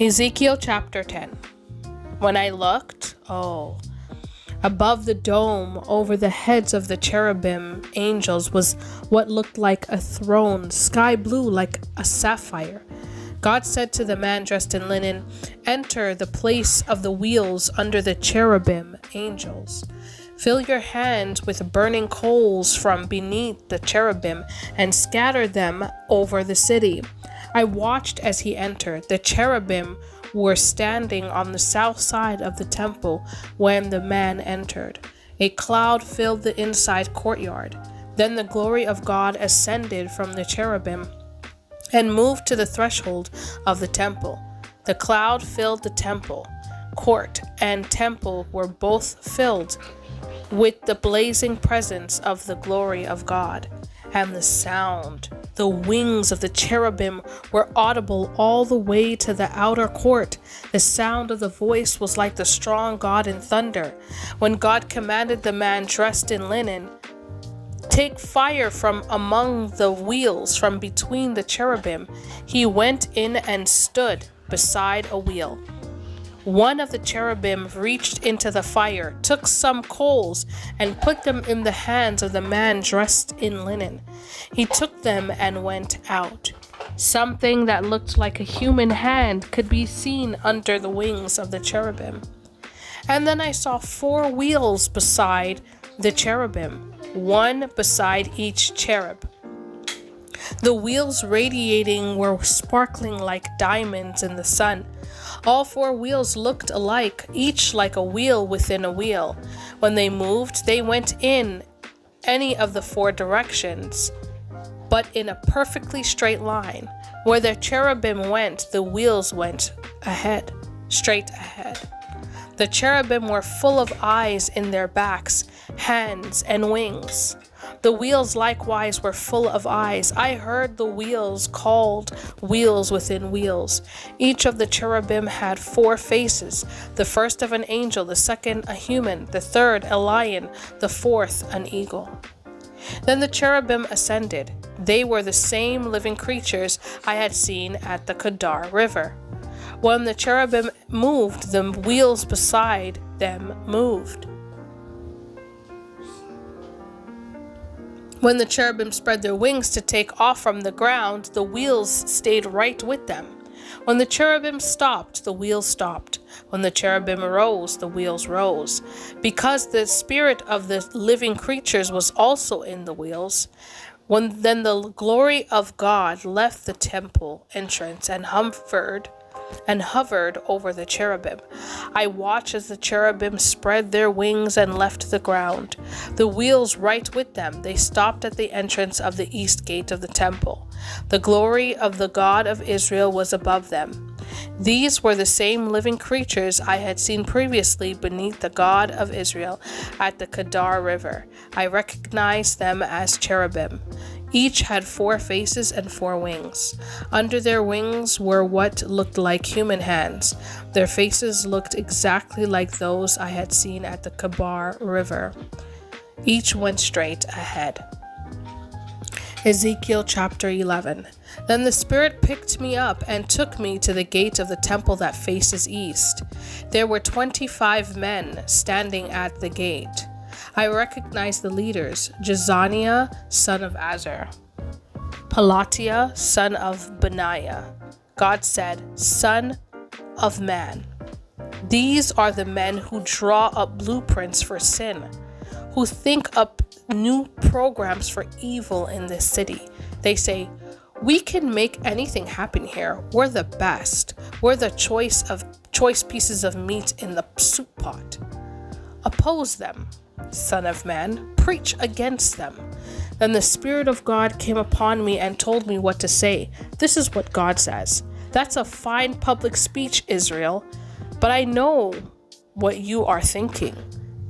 Ezekiel chapter 10. When I looked, above the dome over the heads of the cherubim angels was what looked like a throne, sky blue like a sapphire. God said to the man dressed in linen, "Enter the place of the wheels under the cherubim angels. Fill your hands with burning coals from beneath the cherubim and scatter them over the city." I watched as he entered. The cherubim were standing on the south side of the temple when the man entered. A cloud filled the inside courtyard. Then the glory of God ascended from the cherubim and moved to the threshold of the temple. The cloud filled the temple. Court and temple were both filled with the blazing presence of the glory of God. And the wings of the cherubim were audible all the way to the outer court. The sound of the voice was like the strong God in thunder. When God commanded the man dressed in linen, "Take fire from among the wheels from between the cherubim," he went in and stood beside a wheel. One of the cherubim reached into the fire, took some coals, and put them in the hands of the man dressed in linen. He took them and went out. Something that looked like a human hand could be seen under the wings of the cherubim. And then I saw 4 wheels beside the cherubim, one beside each cherub. The wheels radiating were sparkling like diamonds in the sun. All 4 wheels looked alike, each like a wheel within a wheel. When they moved, they went in any of the 4 directions, but in a perfectly straight line. Where the cherubim went, the wheels went ahead, straight ahead. The cherubim were full of eyes in their backs, hands, and wings. The wheels likewise were full of eyes. I heard the wheels called wheels within wheels. Each of the cherubim had 4 faces, the first of an angel, the second a human, the third a lion, the fourth an eagle. Then the cherubim ascended. They were the same living creatures I had seen at the Kedar River. When the cherubim moved, the wheels beside them moved. When the cherubim spread their wings to take off from the ground, the wheels stayed right with them. When the cherubim stopped, the wheels stopped. When the cherubim rose, the wheels rose. Because the spirit of the living creatures was also in the wheels. Then the glory of God left the temple entrance and hovered over the cherubim. I watched as the cherubim spread their wings and left the ground, the wheels right with them. They stopped at the entrance of the east gate of the temple. The glory of the God of Israel was above them. These were the same living creatures I had seen previously beneath the God of Israel at the Kedar River. I recognized them as cherubim. Each had 4 faces and 4 wings. Under their wings were what looked like human hands. Their faces looked exactly like those I had seen at the Kedar River. Each went straight ahead. Ezekiel chapter 11. Then the Spirit picked me up and took me to the gate of the temple that faces east. There were 25 men standing at the gate. I recognized the leaders: Jezaniah, son of Azar, Pelatiah, son of Benaiah. God said, "Son of man, these are the men who draw up blueprints for sin, who think up new programs for evil in this city. They say, 'We can make anything happen here. We're the best. We're the choice pieces of meat in the soup pot.' Oppose them, Son of man, preach against them." Then the Spirit of God came upon me and told me what to say. This is what God says. "That's a fine public speech, Israel, but I know what you are thinking.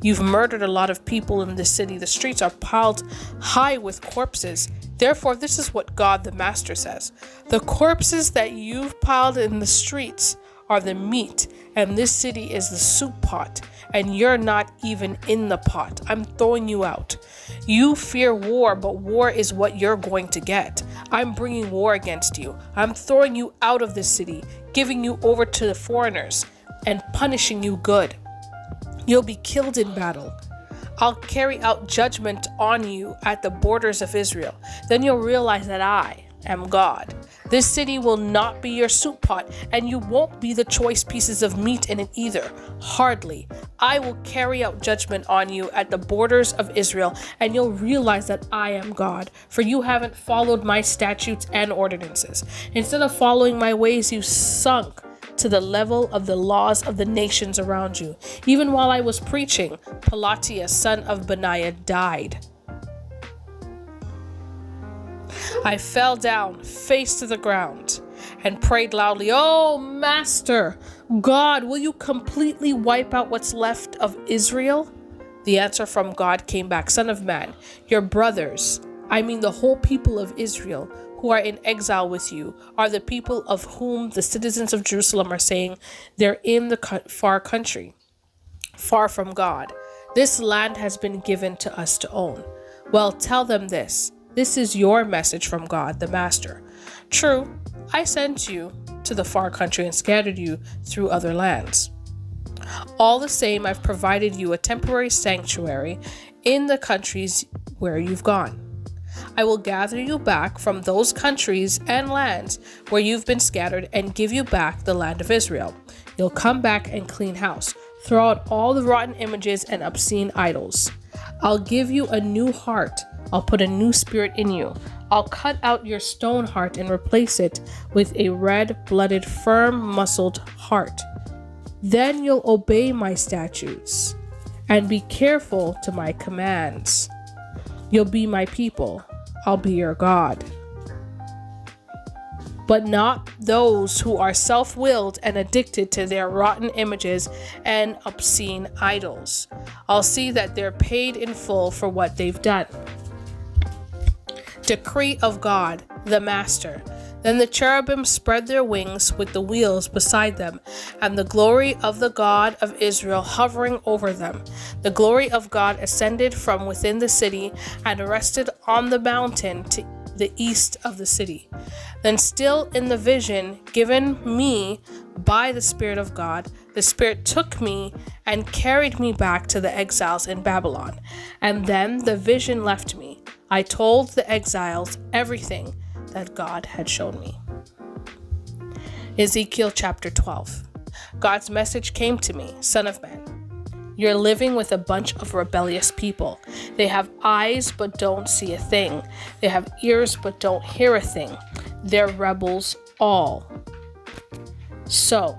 You've murdered a lot of people in this city. The streets are piled high with corpses. Therefore, this is what God the Master says. The corpses that you've piled in the streets are the meat, and this city is the soup pot, and you're not even in the pot. I'm throwing you out. You fear war, but war is what you're going to get. I'm bringing war against you. I'm throwing you out of this city, giving you over to the foreigners, and punishing you good. You'll be killed in battle. I'll carry out judgment on you at the borders of Israel. Then you'll realize that I am God. This city will not be your soup pot, and you won't be the choice pieces of meat in it either. Hardly. I will carry out judgment on you at the borders of Israel, and you'll realize that I am God, for you haven't followed my statutes and ordinances. Instead of following my ways, you sunk to the level of the laws of the nations around you. Even while I was preaching, Pelatiah, son of Benaiah, died. I fell down, face to the ground, and prayed loudly, "Oh, Master, God, will you completely wipe out what's left of Israel?" The answer from God came back, "Son of man, your brothers, I mean the whole people of Israel, who are in exile with you, are the people of whom the citizens of Jerusalem are saying they're in the far country, far from God. This land has been given to us to own. Well, tell them this. This is your message from God, the Master. True, I sent you to the far country and scattered you through other lands. All the same, I've provided you a temporary sanctuary in the countries where you've gone. I will gather you back from those countries and lands where you've been scattered and give you back the land of Israel. You'll come back and clean house. Throw out all the rotten images and obscene idols. I'll give you a new heart. I'll put a new spirit in you. I'll cut out your stone heart and replace it with a red-blooded, firm-muscled heart. Then you'll obey my statutes and be careful to my commands. You'll be my people. I'll be your God. But not those who are self-willed and addicted to their rotten images and obscene idols. I'll see that they're paid in full for what they've done." Decree of God, the Master. Then the cherubim spread their wings with the wheels beside them, and the glory of the God of Israel hovering over them. The glory of God ascended from within the city and rested on the mountain to the east of the city. Then still in the vision given me by the Spirit of God, the Spirit took me and carried me back to the exiles in Babylon. And then the vision left me. I told the exiles everything that God had shown me. Ezekiel chapter 12. God's message came to me, "Son of man, you're living with a bunch of rebellious people. They have eyes but don't see a thing. They have ears but don't hear a thing. They're rebels all. So,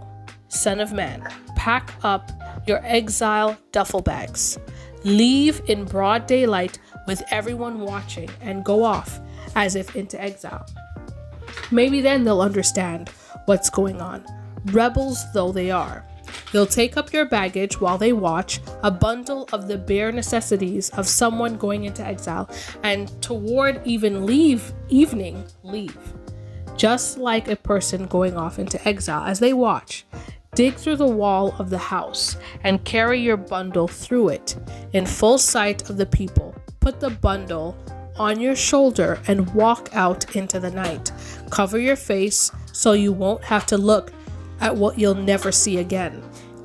son of man, pack up your exile duffel bags. Leave in broad daylight with everyone watching and go off as if into exile. Maybe then they'll understand what's going on, rebels though they are. You'll take up your baggage while they watch, a bundle of the bare necessities of someone going into exile, and toward evening, leave. Just like a person going off into exile. As they watch, dig through the wall of the house and carry your bundle through it in full sight of the people. Put the bundle on your shoulder and walk out into the night. Cover your face so you won't have to look at what you'll never see again.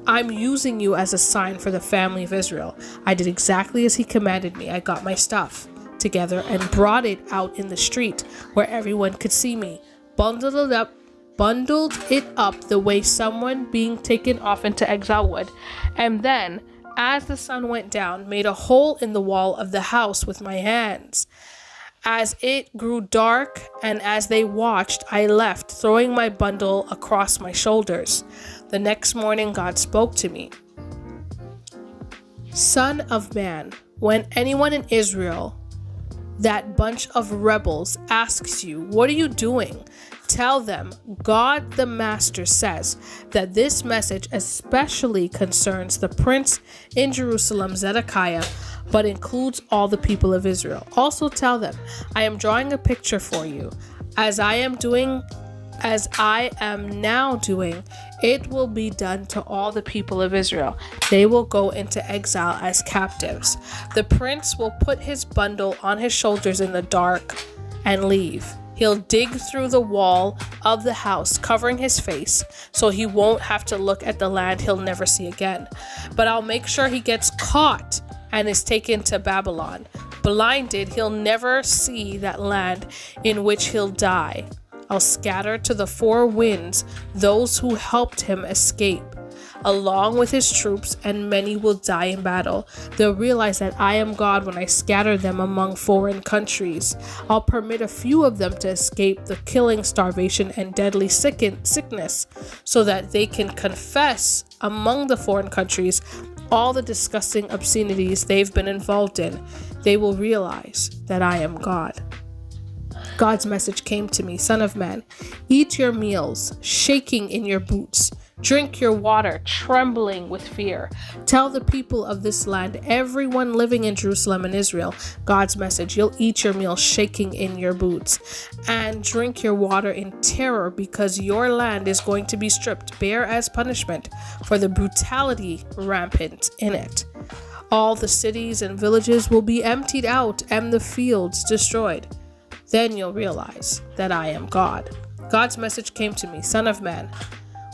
I'm using you as a sign for the family of Israel. I did exactly as he commanded me. I got my stuff together and brought it out in the street where everyone could see me. Bundled it up the way someone being taken off into exile would, and then, as the sun went down, made a hole in the wall of the house with my hands. As it grew dark and as they watched, I left, throwing my bundle across my shoulders. The next morning, God spoke to me. Son of man, when anyone in Israel, that bunch of rebels, asks you, what are you doing? Tell them, God the Master says that this message especially concerns the prince in Jerusalem, Zedekiah, but includes all the people of Israel. Also tell them, I am drawing a picture for you. As I am now doing, it will be done to all the people of Israel. They will go into exile as captives. The prince will put his bundle on his shoulders in the dark and leave. He'll dig through the wall of the house, covering his face, so he won't have to look at the land he'll never see again. But I'll make sure he gets caught and is taken to Babylon. Blinded, he'll never see that land in which he'll die. I'll scatter to the four winds those who helped him escape, along with his troops, and many will die in battle. They'll realize that I am God when I scatter them among foreign countries. I'll permit a few of them to escape the killing, starvation, and deadly sickness, so that they can confess among the foreign countries all the disgusting obscenities they've been involved in. They will realize that I am God. God's message came to me, Son of man, eat your meals, shaking in your boots. Drink your water, trembling with fear. Tell the people of this land, everyone living in Jerusalem and Israel, God's message. You'll eat your meal shaking in your boots, and drink your water in terror, because your land is going to be stripped bare as punishment for the brutality rampant in it. All the cities and villages will be emptied out and the fields destroyed. Then you'll realize that I am God. God's message came to me, Son of man.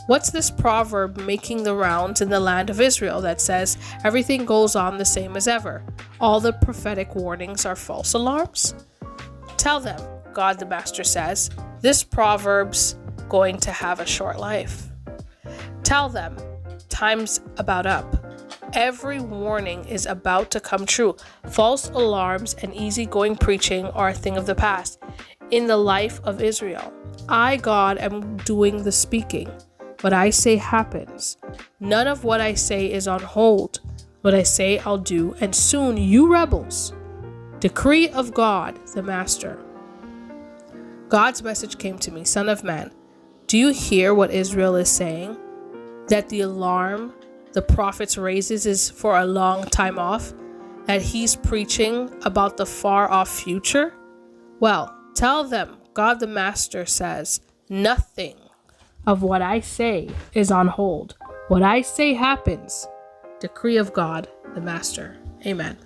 What's this proverb making the rounds in the land of Israel that says everything goes on the same as ever? All the prophetic warnings are false alarms? Tell them, God the Master says, this proverb's going to have a short life. Tell them, time's about up. Every warning is about to come true. False alarms and easygoing preaching are a thing of the past in the life of Israel. I, God, am doing the speaking. What I say happens. None of what I say is on hold. What I say I'll do, and soon you rebels. Decree of God, the Master. God's message came to me, Son of man. Do you hear what Israel is saying? That the alarm the prophets raises is for a long time off? That he's preaching about the far off future? Well, tell them, God the Master says, nothing of what I say is on hold. What I say happens. Decree of God the Master. Amen.